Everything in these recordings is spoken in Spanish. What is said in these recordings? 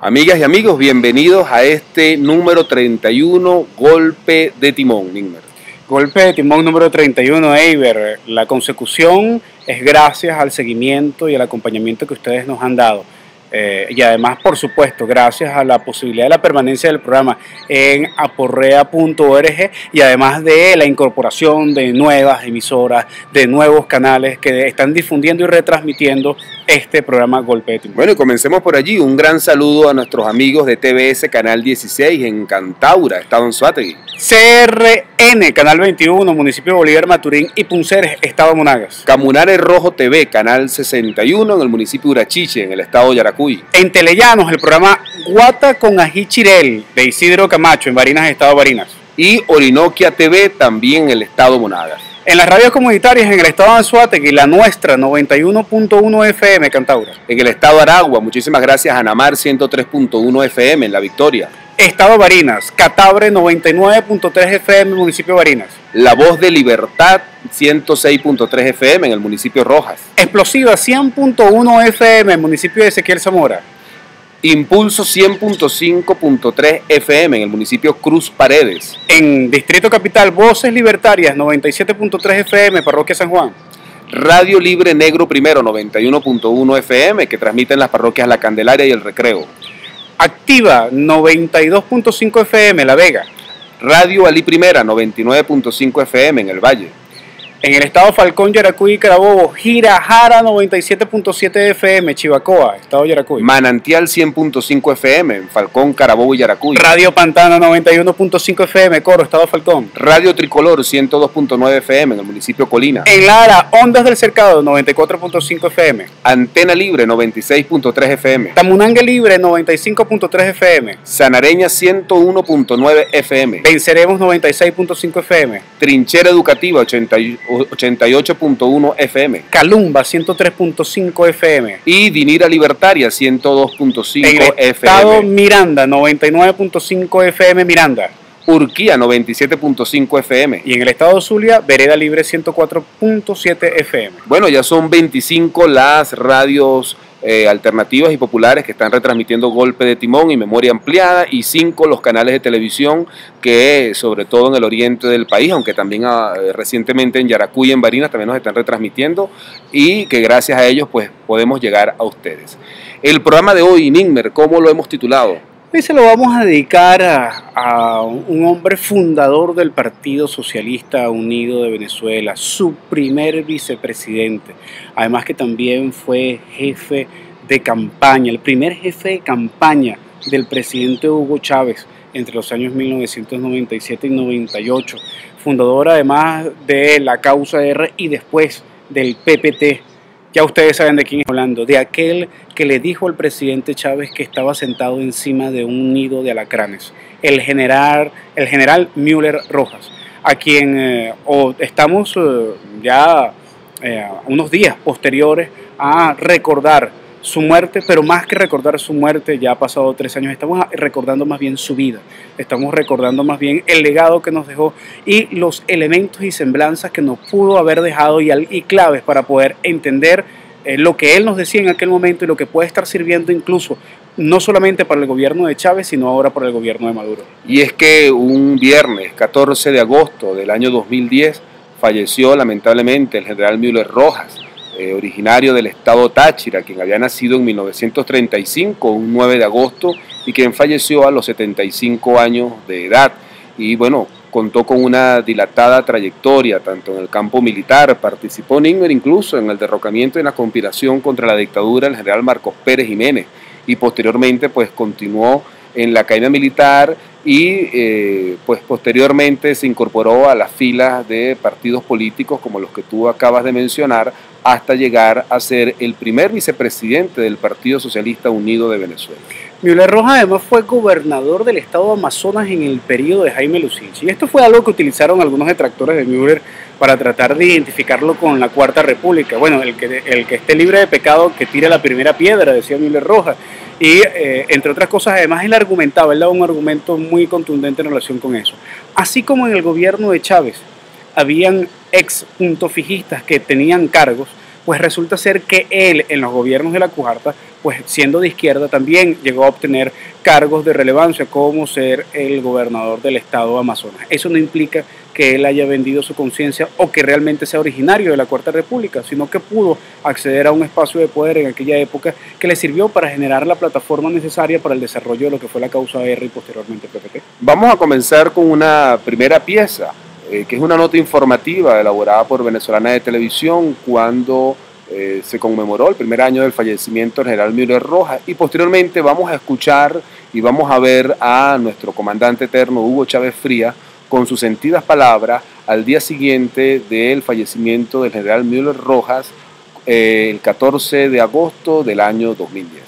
Amigas y amigos, bienvenidos a este número 31, Golpe de Timón, Nigmer. Golpe de Timón número 31, Eiber. La consecución es gracias al seguimiento y al acompañamiento que ustedes nos han dado. Y además, por supuesto, gracias a la posibilidad de la permanencia del programa en aporrea.org y además de la incorporación de nuevas emisoras, de nuevos canales que están difundiendo y retransmitiendo este programa Golpe de Timón. Bueno, y comencemos por allí. Un gran saludo a nuestros amigos de TBS Canal 16 en Cantaura, Estado Anzoátegui. CRN, Canal 21, Municipio de Bolívar, Maturín y Punceres, Estado Monagas. Camunare Rojo TV, Canal 61 en el municipio de Urachiche, en el estado de Yaracuy. En Telellanos, el programa Guata con Ají Chirel, de Isidro Camacho, en Barinas, Estado Barinas. Y Orinoquia TV, también en el estado Monagas. En las radios comunitarias en el estado de Anzoátegui, la nuestra, 91.1 FM, Cantaura. En el estado Aragua, muchísimas gracias a Anamar 103.1 FM, en La Victoria. Estado Barinas, Catabre 99.3 FM, municipio de Barinas. La Voz de Libertad 106.3 FM en el municipio de Rojas. Explosiva 100.1 FM, municipio de Ezequiel Zamora. Impulso 100.5.3 FM en el municipio Cruz Paredes. En Distrito Capital, Voces Libertarias 97.3 FM, Parroquia San Juan. Radio Libre Negro Primero 91.1 FM que transmite en las parroquias La Candelaria y El Recreo. Activa 92.5 FM, La Vega. Radio Ali Primera 99.5 FM en el Valle. En el estado Falcón, Yaracuy y Carabobo, Girajara 97.7 FM, Chivacoa, estado Yaracuy. Manantial 100.5 FM en Falcón, Carabobo y Yaracuy. Radio Pantano 91.5 FM, Coro, estado Falcón. Radio Tricolor 102.9 FM en el municipio Colina. En Lara, Ondas del Cercado 94.5 FM. Antena Libre 96.3 FM. Tamunangue Libre 95.3 FM. Sanareña 101.9 FM. Venceremos 96.5 FM. Trinchera Educativa 88.1 FM. Calumba 103.5 FM. Y Dinira Libertaria 102.5 FM. Estado Miranda 99.5 FM Miranda. Urquía 97.5 FM. Y en el estado Zulia, Vereda Libre 104.7 FM. Bueno, ya son 25 las radios alternativas y populares que están retransmitiendo Golpe de Timón y Memoria Ampliada, y 5 los canales de televisión que, sobre todo en el oriente del país, aunque también recientemente en Yaracuy y en Barinas también nos están retransmitiendo, y que gracias a ellos pues podemos llegar a ustedes. El programa de hoy, Nigmer, ¿cómo lo hemos titulado? Hoy se lo vamos a dedicar a un hombre fundador del Partido Socialista Unido de Venezuela, su primer vicepresidente, además que también fue jefe de campaña, el primer jefe de campaña del presidente Hugo Chávez entre los años 1997 y 98, fundador además de la Causa R y después del PPT. Ya ustedes saben de quién estoy hablando, de aquel que le dijo al presidente Chávez que estaba sentado encima de un nido de alacranes, el general Müller Rojas, a quien estamos ya unos días posteriores a recordar su muerte, pero más que recordar su muerte, ya ha pasado 3 años, estamos recordando más bien su vida, estamos recordando más bien el legado que nos dejó y los elementos y semblanzas que nos pudo haber dejado y claves para poder entender lo que él nos decía en aquel momento y lo que puede estar sirviendo incluso no solamente para el gobierno de Chávez, sino ahora para el gobierno de Maduro. Y es que un viernes 14 de agosto del año 2010 falleció lamentablemente el general Müller Rojas, originario del estado Táchira, quien había nacido en 1935, un 9 de agosto, y quien falleció a los 75 años de edad. Y bueno, contó con una dilatada trayectoria, tanto en el campo militar, participó Nigmer incluso en el derrocamiento y en la conspiración contra la dictadura del general Marcos Pérez Jiménez, y posteriormente pues continuó en la academia militar y pues posteriormente se incorporó a las filas de partidos políticos como los que tú acabas de mencionar, hasta llegar a ser el primer vicepresidente del Partido Socialista Unido de Venezuela. Müller Rojas además fue gobernador del estado de Amazonas en el periodo de Jaime Lucinchi. Y esto fue algo que utilizaron algunos detractores de Müller para tratar de identificarlo con la Cuarta República. Bueno, el que esté libre de pecado, que tire la primera piedra, decía Müller Rojas. Y entre otras cosas, además él argumentaba, él daba un argumento muy contundente en relación con eso. Así como en el gobierno de Chávez habían ex puntofijistas que tenían cargos, pues resulta ser que él en los gobiernos de la Cuarta, pues siendo de izquierda, también llegó a obtener cargos de relevancia como ser el gobernador del estado Amazonas. Eso no implica que él haya vendido su conciencia o que realmente sea originario de la Cuarta República, sino que pudo acceder a un espacio de poder en aquella época que le sirvió para generar la plataforma necesaria para el desarrollo de lo que fue la causa R y posteriormente PPT. Vamos a comenzar con una primera pieza, que es una nota informativa elaborada por Venezolana de Televisión cuando se conmemoró el primer año del fallecimiento del general Müller Rojas, y posteriormente vamos a escuchar y vamos a ver a nuestro comandante eterno Hugo Chávez Frías con sus sentidas palabras al día siguiente del fallecimiento del general Müller Rojas, el 14 de agosto del año 2010.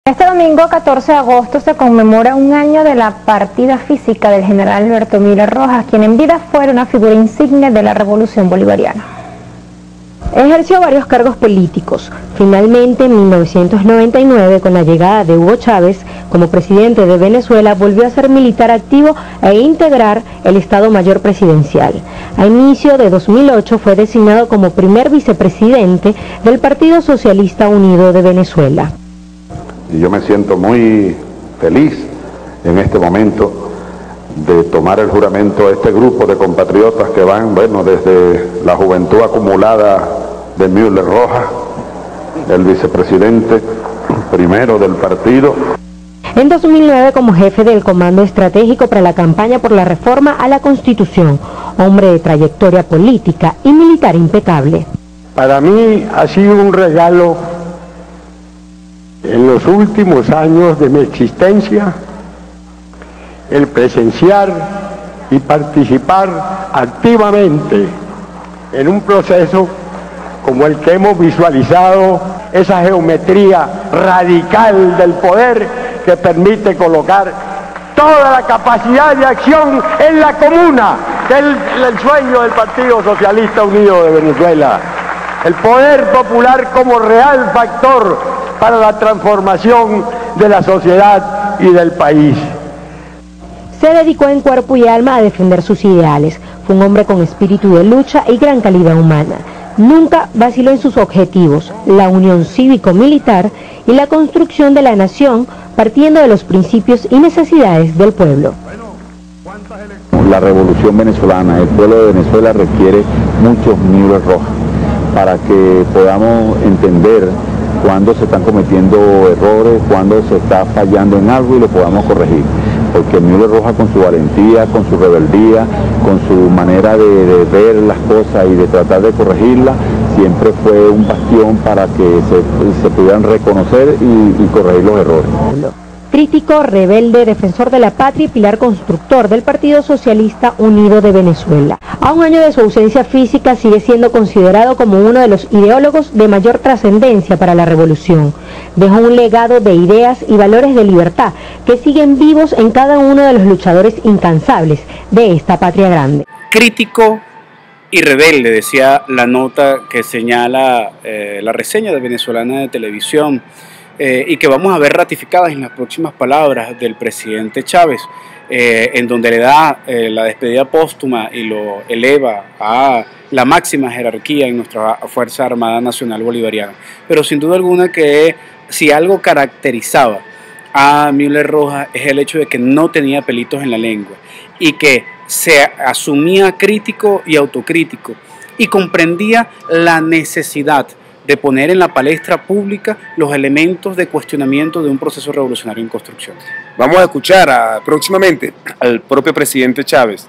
Este domingo 14 de agosto se conmemora un año de la partida física del general Alberto Müller Rojas, quien en vida fuera una figura insigne de la revolución bolivariana. Ejerció varios cargos políticos. Finalmente, en 1999, con la llegada de Hugo Chávez como presidente de Venezuela, volvió a ser militar activo e integrar el Estado Mayor Presidencial. A inicio de 2008 fue designado como primer vicepresidente del Partido Socialista Unido de Venezuela. Y yo me siento muy feliz en este momento de tomar el juramento a este grupo de compatriotas que van, bueno, desde la juventud acumulada de Müller Rojas, el vicepresidente primero del partido. En 2009 como jefe del Comando Estratégico para la campaña por la reforma a la Constitución, hombre de trayectoria política y militar impecable. Para mí ha sido un regalo en los últimos años de mi existencia el presenciar y participar activamente en un proceso como el que hemos visualizado, esa geometría radical del poder que permite colocar toda la capacidad de acción en la comuna, que es el sueño del Partido Socialista Unido de Venezuela. El poder popular como real factor para la transformación de la sociedad y del país. Se dedicó en cuerpo y alma a defender sus ideales. Fue un hombre con espíritu de lucha y gran calidad humana. Nunca vaciló en sus objetivos, la unión cívico-militar y la construcción de la nación, partiendo de los principios y necesidades del pueblo. La revolución venezolana, el pueblo de Venezuela requiere muchos Müller Rojas para que podamos entender cuándo se están cometiendo errores, cuándo se está fallando en algo y lo podamos corregir. Porque Müller Rojas, con su valentía, con su rebeldía, con su manera de ver las cosas y de tratar de corregirlas, siempre fue un bastión para que se pudieran reconocer y corregir los errores. Crítico, rebelde, defensor de la patria y pilar constructor del Partido Socialista Unido de Venezuela. A un año de su ausencia física sigue siendo considerado como uno de los ideólogos de mayor trascendencia para la revolución. Dejó un legado de ideas y valores de libertad que siguen vivos en cada uno de los luchadores incansables de esta patria grande. Crítico y rebelde, decía la nota que señala la reseña de Venezolana de Televisión, y que vamos a ver ratificadas en las próximas palabras del presidente Chávez, en donde le da la despedida póstuma y lo eleva a la máxima jerarquía en nuestra Fuerza Armada Nacional Bolivariana. Pero sin duda alguna que si algo caracterizaba a Müller Rojas es el hecho de que no tenía pelitos en la lengua y que se asumía crítico y autocrítico y comprendía la necesidad de poner en la palestra pública los elementos de cuestionamiento de un proceso revolucionario en construcción. Vamos a escuchar próximamente al propio presidente Chávez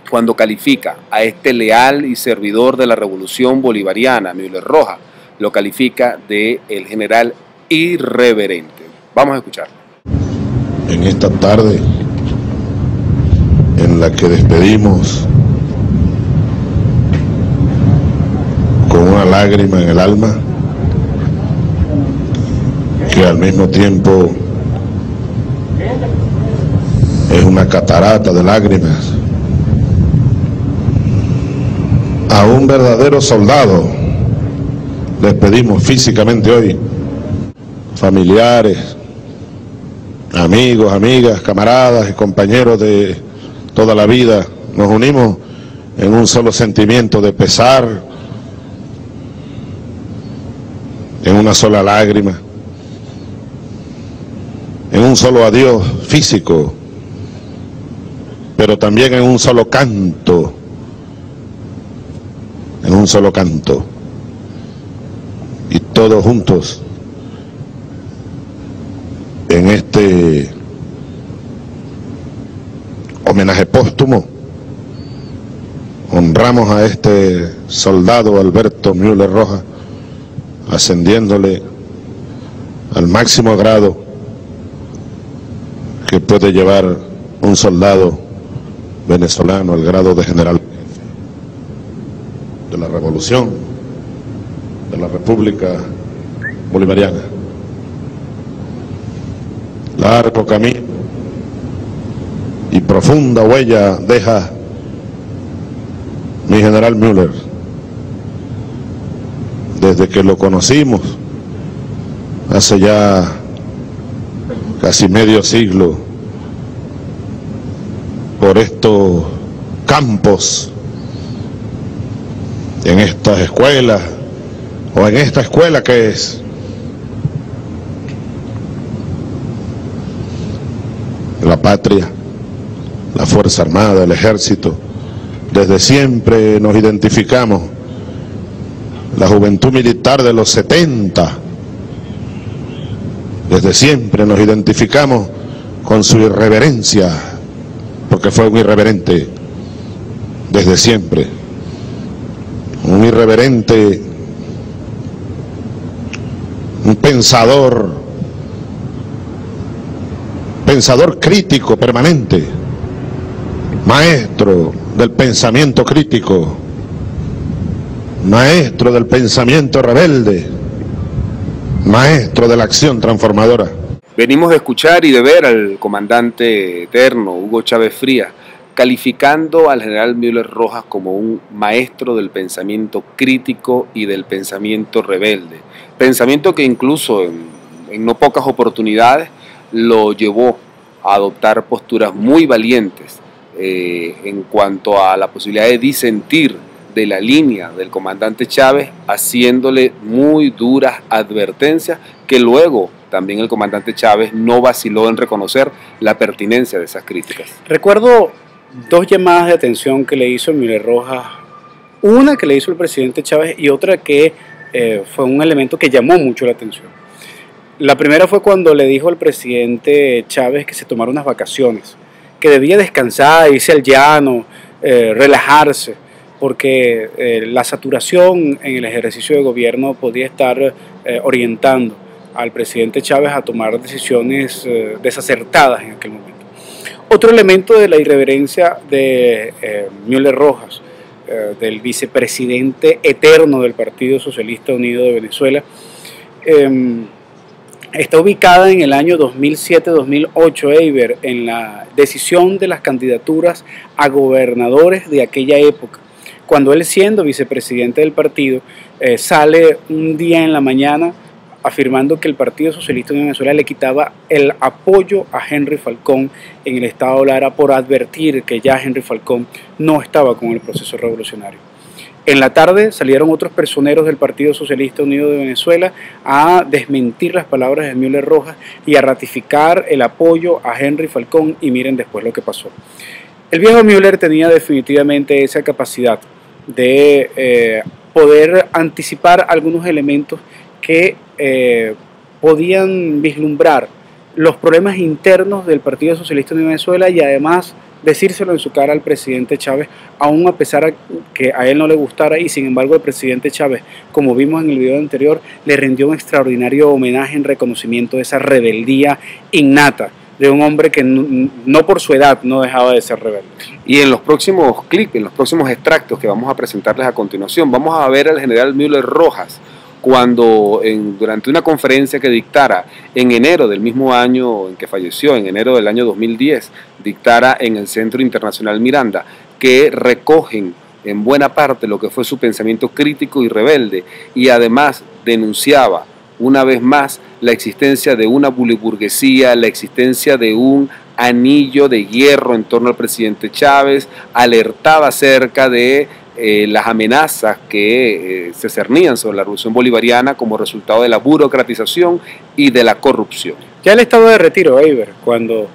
cuando califica a este leal y servidor de la revolución bolivariana, Müller Rojas, lo califica de el general irreverente. Vamos a escuchar. En esta tarde en la que despedimos con una lágrima en el alma, que al mismo tiempo es una catarata de lágrimas, a un verdadero soldado despedimos físicamente hoy. Familiares, amigos, amigas, camaradas y compañeros de toda la vida, nos unimos en un solo sentimiento de pesar una sola lágrima, en un solo adiós físico, pero también en un solo canto, y todos juntos en este homenaje póstumo honramos a este soldado Alberto Müller Rojas, ascendiéndole al máximo grado que puede llevar un soldado venezolano, el grado de general de la Revolución de la República Bolivariana. Largo camino y profunda huella deja mi general Müller. Desde que lo conocimos hace ya casi medio siglo por estos campos, en estas escuelas, o en esta escuela que es la patria, la Fuerza Armada, el Ejército. Desde siempre nos identificamos, la juventud militar de los 70, desde siempre nos identificamos con su irreverencia, porque fue un irreverente desde siempre, un irreverente, un pensador crítico permanente, maestro del pensamiento crítico, maestro del pensamiento rebelde, maestro de la acción transformadora. Venimos de escuchar y de ver al comandante eterno Hugo Chávez Frías calificando al general Müller Rojas como un maestro del pensamiento crítico y del pensamiento rebelde. Pensamiento que incluso en no pocas oportunidades lo llevó a adoptar posturas muy valientes en cuanto a la posibilidad de disentir de la línea del comandante Chávez, haciéndole muy duras advertencias que luego también el comandante Chávez no vaciló en reconocer la pertinencia de esas críticas. Recuerdo dos llamadas de atención que le hizo Müller Rojas, una que le hizo el presidente Chávez y otra que fue un elemento que llamó mucho la atención. La primera fue cuando le dijo al presidente Chávez que se tomara unas vacaciones, que debía descansar, irse al llano, relajarse, porque la saturación en el ejercicio de gobierno podía estar orientando al presidente Chávez a tomar decisiones desacertadas en aquel momento. Otro elemento de la irreverencia de Müller Rojas, del vicepresidente eterno del Partido Socialista Unido de Venezuela, está ubicada en el año 2007-2008, Eiber, en la decisión de las candidaturas a gobernadores de aquella época. Cuando él, siendo vicepresidente del partido, sale un día en la mañana afirmando que el Partido Socialista de Venezuela le quitaba el apoyo a Henry Falcón en el estado Lara por advertir que ya Henry Falcón no estaba con el proceso revolucionario. En la tarde salieron otros personeros del Partido Socialista Unido de Venezuela a desmentir las palabras de Müller Rojas y a ratificar el apoyo a Henry Falcón, y miren después lo que pasó. El viejo Müller tenía definitivamente esa capacidad de poder anticipar algunos elementos que podían vislumbrar los problemas internos del Partido Socialista de Venezuela y además decírselo en su cara al presidente Chávez, aún a pesar de que a él no le gustara, y sin embargo el presidente Chávez, como vimos en el video anterior, le rindió un extraordinario homenaje en reconocimiento de esa rebeldía innata de un hombre que no por su edad no dejaba de ser rebelde. Y en los próximos clips, en los próximos extractos que vamos a presentarles a continuación, vamos a ver al general Müller Rojas cuando durante una conferencia que dictara en enero del mismo año en que falleció, en enero del año 2010, dictara en el Centro Internacional Miranda, que recogen en buena parte lo que fue su pensamiento crítico y rebelde, y además denunciaba una vez más la existencia de una buliburguesía, la existencia de un anillo de hierro en torno al presidente Chávez, alertaba acerca de las amenazas que se cernían sobre la revolución bolivariana como resultado de la burocratización y de la corrupción. Ya el estado de retiro, Eiber, cuando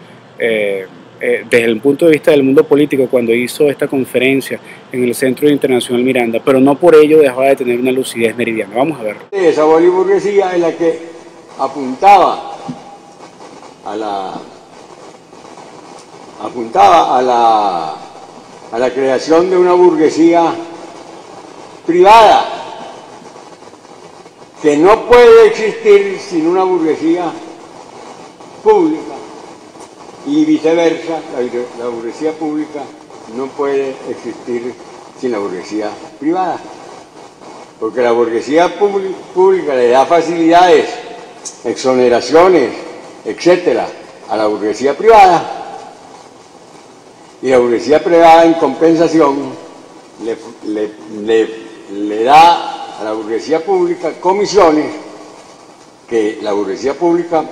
desde el punto de vista del mundo político, cuando hizo esta conferencia en el Centro Internacional Miranda, pero no por ello dejaba de tener una lucidez meridiana. Vamos a ver. Esa boliburguesía es la que apuntaba a la creación de una burguesía privada, que no puede existir sin una burguesía pública, y viceversa, la burguesía pública no puede existir sin la burguesía privada, porque la burguesía pública le da facilidades, exoneraciones, etcétera, a la burguesía privada, y la burguesía privada en compensación le da a la burguesía pública comisiones que la burguesía pública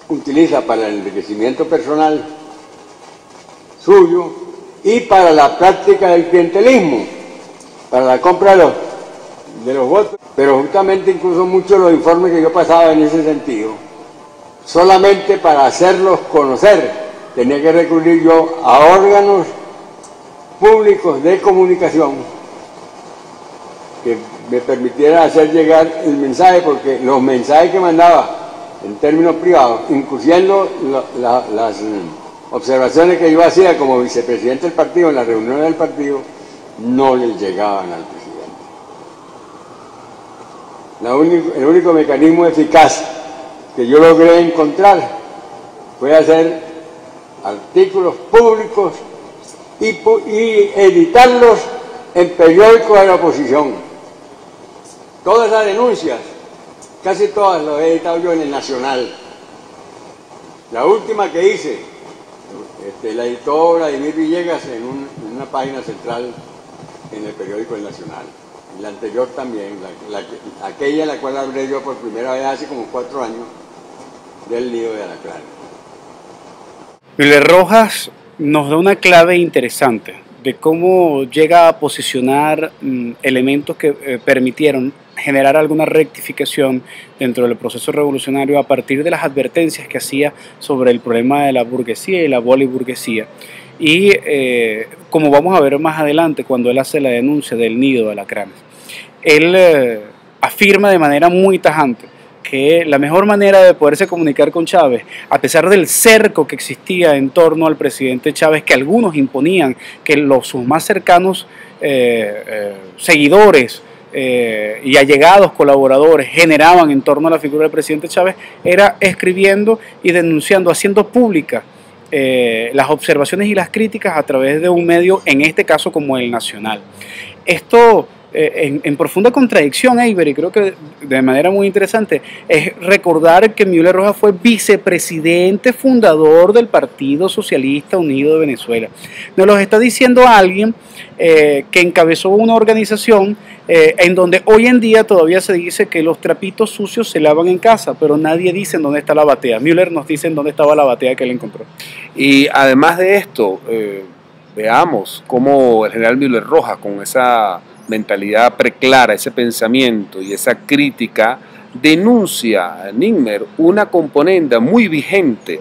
utiliza para el enriquecimiento personal suyo y para la práctica del clientelismo, para la compra de los votos. Pero justamente incluso muchos de los informes que yo pasaba en ese sentido, solamente para hacerlos conocer, tenía que recurrir yo a órganos públicos de comunicación que me permitieran hacer llegar el mensaje, porque los mensajes que mandaba en términos privados, incluyendo las observaciones que yo hacía como vicepresidente del partido en las reuniones del partido, no les llegaban al presidente. El único mecanismo eficaz que yo logré encontrar fue hacer artículos públicos y editarlos en periódicos de la oposición. Todas las denuncias, casi todas las he editado yo en el Nacional. La última que hice, la editó Vladimir Villegas en una página central en el periódico El Nacional. Y la anterior también, aquella en la cual hablé yo por primera vez hace como 4 años, del nido de alacrán. Müller Rojas nos da una clave interesante de cómo llega a posicionar elementos que permitieron generar alguna rectificación dentro del proceso revolucionario a partir de las advertencias que hacía sobre el problema de la burguesía y la boliburguesía. Y como vamos a ver más adelante, cuando él hace la denuncia del nido de alacranes, él afirma de manera muy tajante que la mejor manera de poderse comunicar con Chávez, a pesar del cerco que existía en torno al presidente Chávez, que algunos imponían, que sus más cercanos seguidores y allegados colaboradores generaban en torno a la figura del presidente Chávez, era escribiendo y denunciando, haciendo públicas las observaciones y las críticas a través de un medio, en este caso como El Nacional. Esto en profunda contradicción, Eiber, y creo que de manera muy interesante, es recordar que Müller Rojas fue vicepresidente fundador del Partido Socialista Unido de Venezuela. Nos lo está diciendo alguien que encabezó una organización en donde hoy en día todavía se dice que los trapitos sucios se lavan en casa, pero nadie dice en dónde está la batea. Müller nos dice en dónde estaba la batea que él encontró. Y además de esto, veamos cómo el general Müller Rojas, con esa mentalidad preclara, ese pensamiento y esa crítica, denuncia a Ninmer una componenda muy vigente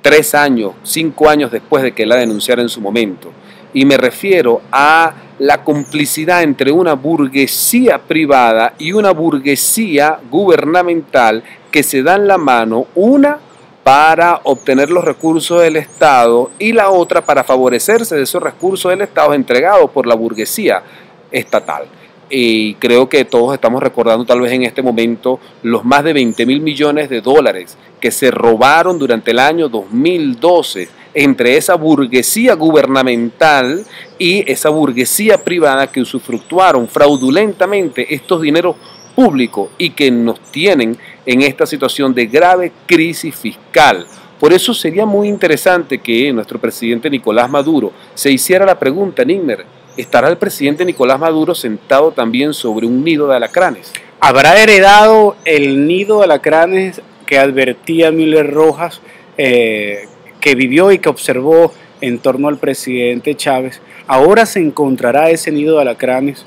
3 años, 5 años después de que la denunciara en su momento. Y me refiero a la complicidad entre una burguesía privada y una burguesía gubernamental que se dan la mano, una para obtener los recursos del Estado y la otra para favorecerse de esos recursos del Estado entregados por la burguesía estatal. Y creo que todos estamos recordando tal vez en este momento los más de 20.000 millones de dólares que se robaron durante el año 2012 entre esa burguesía gubernamental y esa burguesía privada que usufructuaron fraudulentamente estos dineros públicos y que nos tienen en esta situación de grave crisis fiscal. Por eso sería muy interesante que nuestro presidente Nicolás Maduro se hiciera la pregunta, Ninmer, ¿estará el presidente Nicolás Maduro sentado también sobre un nido de alacranes? ¿Habrá heredado el nido de alacranes que advertía Müller Rojas, que vivió y que observó en torno al presidente Chávez? Ahora se encontrará ese nido de alacranes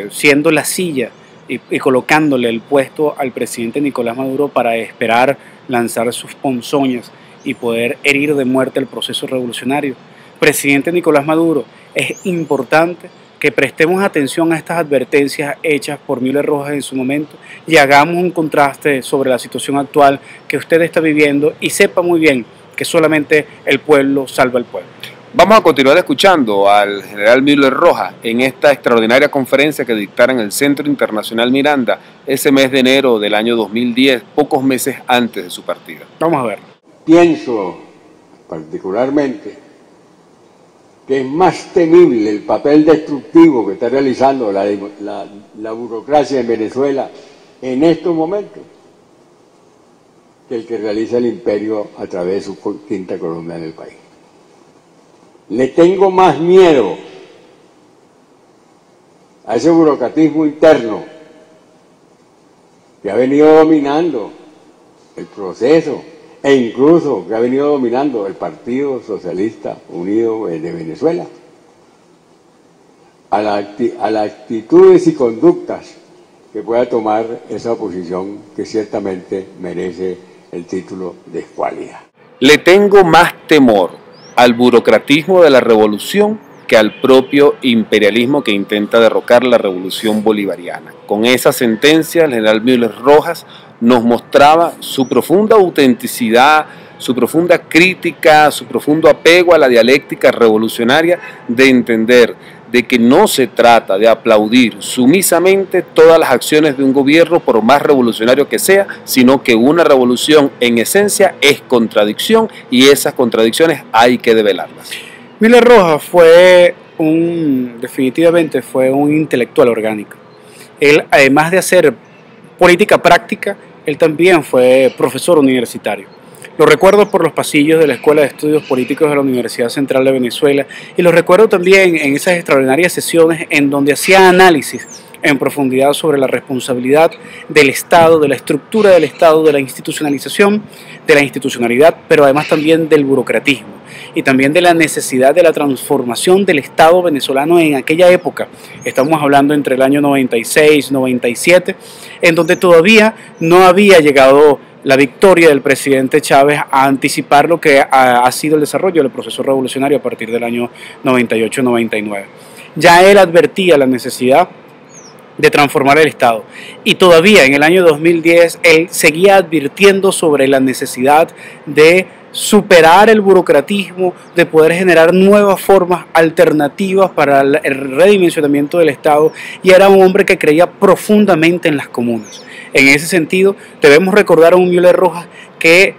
siendo la silla y colocándole el puesto al presidente Nicolás Maduro para esperar lanzar sus ponzoñas y poder herir de muerte el proceso revolucionario. Presidente Nicolás Maduro, es importante que prestemos atención a estas advertencias hechas por Müller Rojas en su momento y hagamos un contraste sobre la situación actual que usted está viviendo y sepa muy bien que solamente el pueblo salva al pueblo. Vamos a continuar escuchando al general Müller Rojas en esta extraordinaria conferencia que dictara en el Centro Internacional Miranda ese mes de enero del año 2010, pocos meses antes de su partida. Vamos a ver. Pienso particularmente que es más temible el papel destructivo que está realizando la burocracia en Venezuela en estos momentos que el que realiza el imperio a través de su quinta columna en el país. Le tengo más miedo a ese burocratismo interno que ha venido dominando el proceso e incluso que ha venido dominando el Partido Socialista Unido de Venezuela, a las actitudes y conductas que pueda tomar esa oposición que ciertamente merece el título de escuálida. Le tengo más temor al burocratismo de la revolución que al propio imperialismo que intenta derrocar la revolución bolivariana. Con esa sentencia, el general Müller Rojas nos mostraba su profunda autenticidad, su profunda crítica, su profundo apego a la dialéctica revolucionaria de entender de que no se trata de aplaudir sumisamente todas las acciones de un gobierno por más revolucionario que sea, sino que una revolución en esencia es contradicción y esas contradicciones hay que develarlas. Müller Rojas definitivamente fue un intelectual orgánico. Él, además de hacer política práctica, él también fue profesor universitario. Lo recuerdo por los pasillos de la Escuela de Estudios Políticos de la Universidad Central de Venezuela y lo recuerdo también en esas extraordinarias sesiones en donde hacía análisis en profundidad sobre la responsabilidad del Estado, de la estructura del Estado, de la institucionalización, de la institucionalidad, pero además también del burocratismo y también de la necesidad de la transformación del Estado venezolano en aquella época. Estamos hablando entre el año 96, 97, en donde todavía no había llegado la victoria del presidente Chávez a anticipar lo que ha sido el desarrollo del proceso revolucionario a partir del año 98-99. Ya él advertía la necesidad de transformar el Estado. Y todavía en el año 2010 él seguía advirtiendo sobre la necesidad de superar el burocratismo, de poder generar nuevas formas alternativas para el redimensionamiento del Estado, y era un hombre que creía profundamente en las comunas. En ese sentido, debemos recordar a un Müller Rojas que,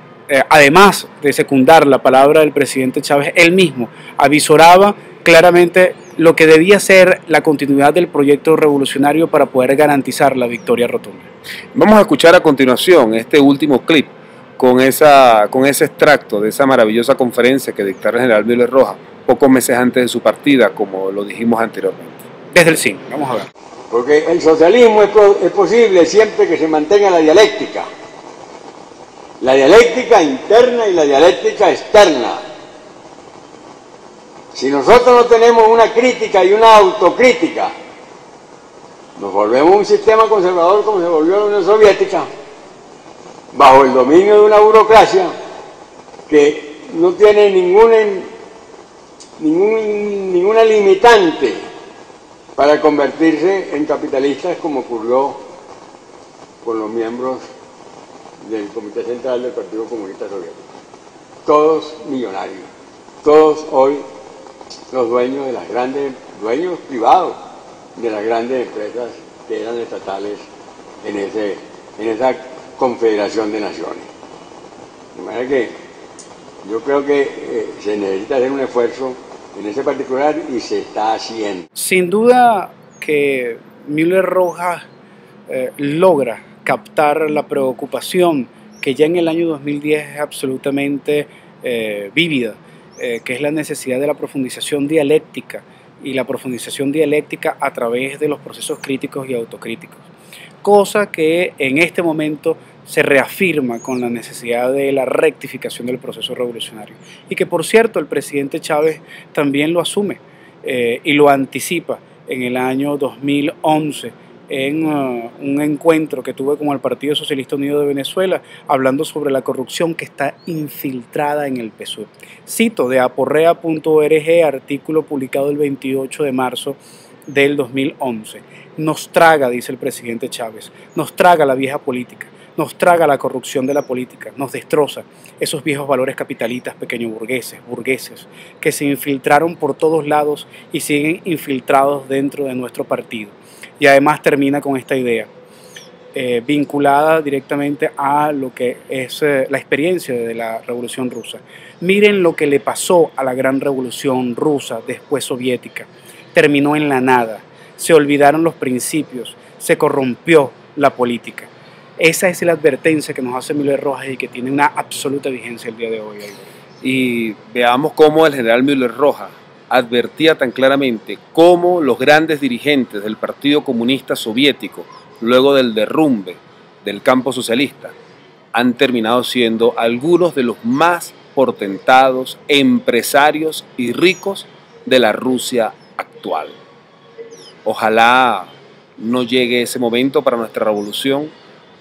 además de secundar la palabra del presidente Chávez, él mismo avisoraba claramente lo que debía ser la continuidad del proyecto revolucionario para poder garantizar la victoria rotunda. Vamos a escuchar a continuación este último clip con ese extracto de esa maravillosa conferencia que dictara el general Müller Rojas pocos meses antes de su partida, como lo dijimos anteriormente. Desde el cine, vamos a ver. Porque el socialismo es posible siempre que se mantenga la dialéctica interna y la dialéctica externa. Si nosotros no tenemos una crítica y una autocrítica, nos volvemos un sistema conservador como se volvió la Unión Soviética, bajo el dominio de una burocracia que no tiene ninguna limitante para convertirse en capitalistas, como ocurrió con los miembros del Comité Central del Partido Comunista Soviético. Todos millonarios, todos hoy los dueños de las grandes, dueños privados de las grandes empresas que eran estatales en esa confederación de naciones. De manera que yo creo que se necesita hacer un esfuerzo en ese particular y se está haciendo. Sin duda que Müller Rojas logra captar la preocupación que ya en el año 2010 es absolutamente vívida, que es la necesidad de la profundización dialéctica y la profundización dialéctica a través de los procesos críticos y autocríticos, cosa que en este momento se reafirma con la necesidad de la rectificación del proceso revolucionario y que, por cierto, el presidente Chávez también lo asume y lo anticipa en el año 2011 en un encuentro que tuve con el Partido Socialista Unido de Venezuela, hablando sobre la corrupción que está infiltrada en el PSUV. Cito de aporrea.org, artículo publicado el 28 de marzo del 2011. Nos traga, dice el presidente Chávez, nos traga la vieja política, nos traga la corrupción de la política, nos destroza esos viejos valores capitalistas pequeñoburgueses, burgueses, que se infiltraron por todos lados y siguen infiltrados dentro de nuestro partido. Y además termina con esta idea, vinculada directamente a lo que es la experiencia de la Revolución Rusa. Miren lo que le pasó a la gran Revolución Rusa, después soviética. Terminó en la nada, se olvidaron los principios, se corrompió la política. Esa es la advertencia que nos hace Müller Rojas y que tiene una absoluta vigencia el día de hoy. Y veamos cómo el general Müller Rojas advertía tan claramente cómo los grandes dirigentes del Partido Comunista Soviético, luego del derrumbe del campo socialista, han terminado siendo algunos de los más portentados empresarios y ricos de la Rusia actual. Ojalá no llegue ese momento para nuestra revolución,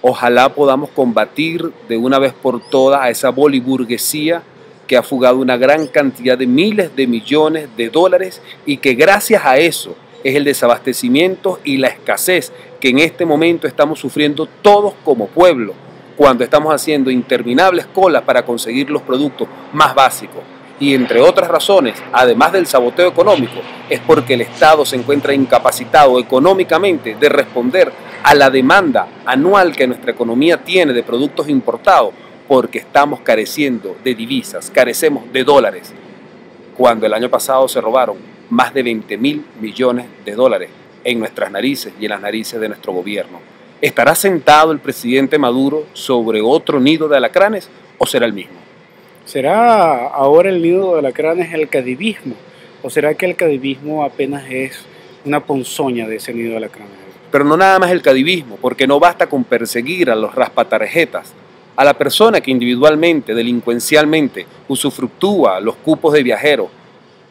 ojalá podamos combatir de una vez por todas a esa boliburguesía que ha fugado una gran cantidad de miles de millones de dólares y que gracias a eso es el desabastecimiento y la escasez que en este momento estamos sufriendo todos como pueblo, cuando estamos haciendo interminables colas para conseguir los productos más básicos. Y entre otras razones, además del saboteo económico, es porque el Estado se encuentra incapacitado económicamente de responder a la demanda anual que nuestra economía tiene de productos importados, porque estamos careciendo de divisas, carecemos de dólares, cuando el año pasado se robaron más de 20.000 millones de dólares en nuestras narices y en las narices de nuestro gobierno. ¿Estará sentado el presidente Maduro sobre otro nido de alacranes o será el mismo? ¿Será ahora el nido de alacranes el cadivismo? ¿O será que el cadivismo apenas es una ponzoña de ese nido de alacranes? Pero no nada más el cadivismo, porque no basta con perseguir a los raspatarjetas, a la persona que individualmente, delincuencialmente, usufructúa los cupos de viajeros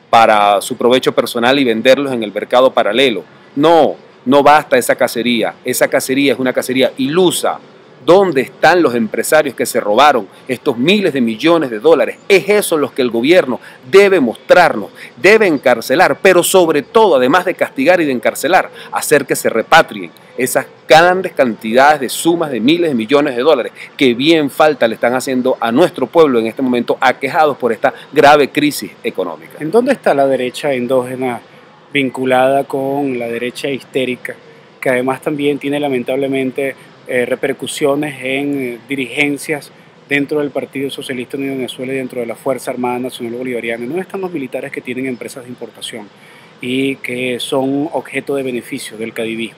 para su provecho personal y venderlos en el mercado paralelo. No basta esa cacería es una cacería ilusa. ¿Dónde están los empresarios que se robaron estos miles de millones de dólares? Es eso lo que el gobierno debe mostrarnos, debe encarcelar, pero sobre todo, además de castigar y de encarcelar, hacer que se repatrien esas grandes cantidades de sumas de miles de millones de dólares que bien falta le están haciendo a nuestro pueblo en este momento, aquejados por esta grave crisis económica. ¿En dónde está la derecha endógena vinculada con la derecha histérica, que además también tiene lamentablemente repercusiones en dirigencias dentro del Partido Socialista Unido de Venezuela y dentro de la Fuerza Armada Nacional Bolivariana? ¿No están los militares que tienen empresas de importación y que son objeto de beneficio del cadivismo?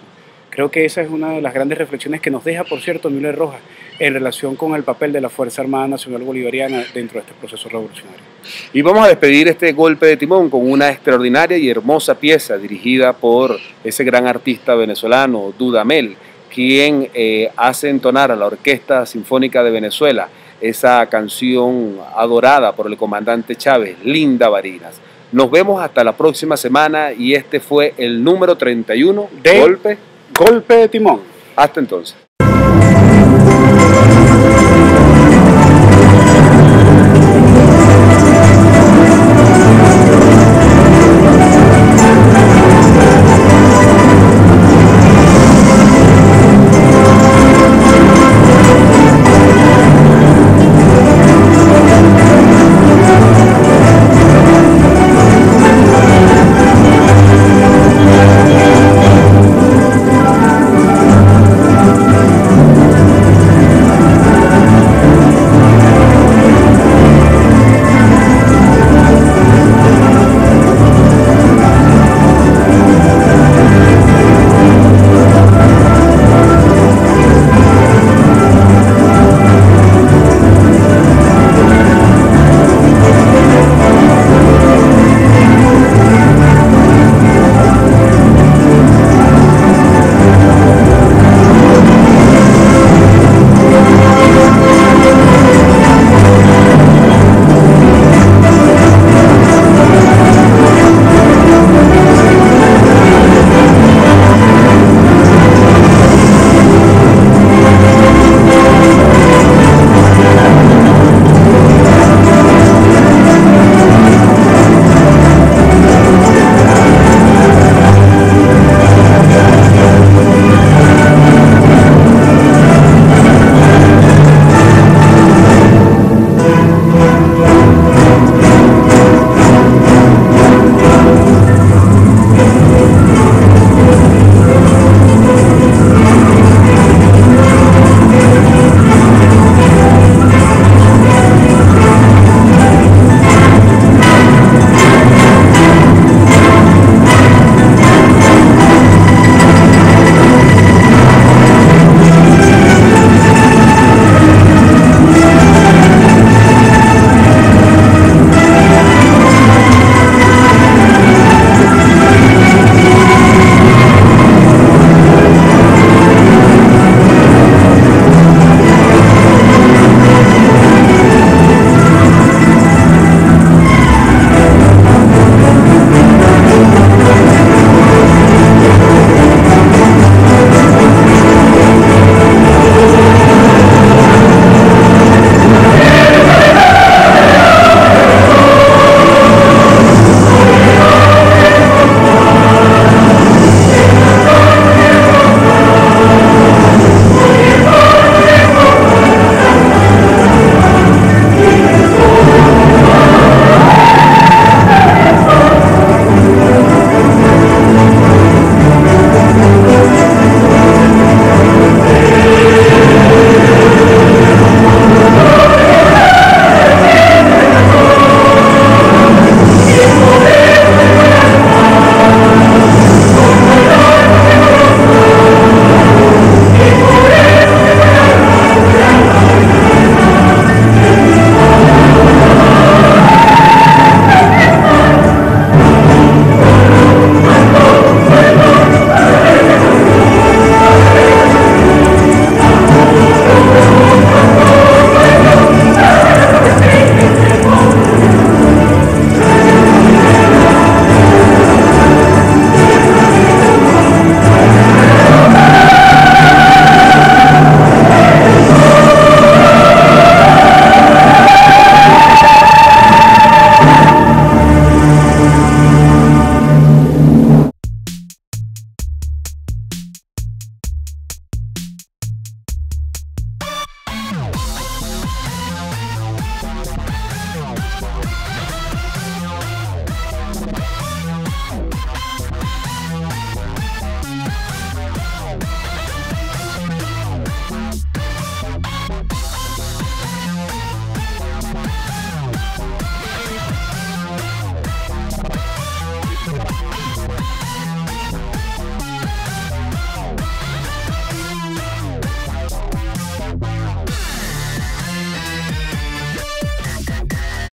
Creo que esa es una de las grandes reflexiones que nos deja, por cierto, Müller Rojas en relación con el papel de la Fuerza Armada Nacional Bolivariana dentro de este proceso revolucionario. Y vamos a despedir este golpe de timón con una extraordinaria y hermosa pieza dirigida por ese gran artista venezolano, Dudamel, quien hace entonar a la Orquesta Sinfónica de Venezuela esa canción adorada por el comandante Chávez, Linda Barinas. Nos vemos hasta la próxima semana y este fue el número 31 de Golpe de Timón. Hasta entonces.